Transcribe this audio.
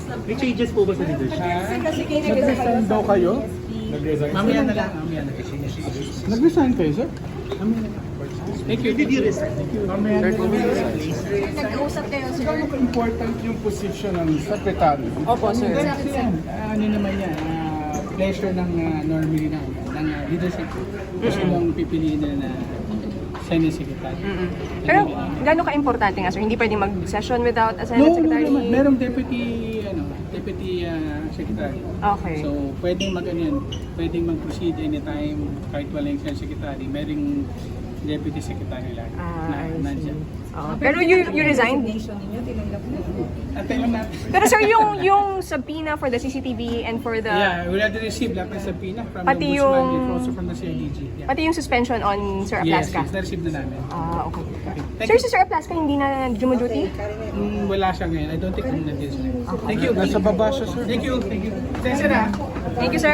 May changes po ba sa leadership? Nag-resign daw kayo? Mamaya na lang. Mamaya na. Nag-resign kayo, sir? Thank you. Did you resign? Mamaya na lang. Nag-uusap kayo, sir. Gano'n ka-important yung position ng secretary? Opo, sir. Kasi yan, ano naman yan, pleasure ng normally ng leadership. Gusto mong pipiliin na Senate Secretary. Pero gano'n ka-importante nga, sir? Hindi pwedeng mag-session without a Senate No, Secretary? naman. Merong deputy secretary. Okay. So, pwedeng pwedeng mag-proceed anytime kahit wala yung Senate Secretary. Merong deputy secretary lang na I see. nandyan. Pero you resigned? Antay lang natin. Pero sir, yung subpoena for the CCTV and for the... Yeah, we already received lahat ng subpoena from Pati the Ombudsman yung- and also from the CIDG. Yeah. Pati yung suspension on Sir Yes, Aplasca? na-receive na namin. Okay. Thank Sir, you. si Sir Aplasca hindi na duty? Wala siya ngayon. I don't think nandiyan siya. Thank you. Nasa baba siya, sir. Thank you. Thank you. Thank you na. Thank you, sir.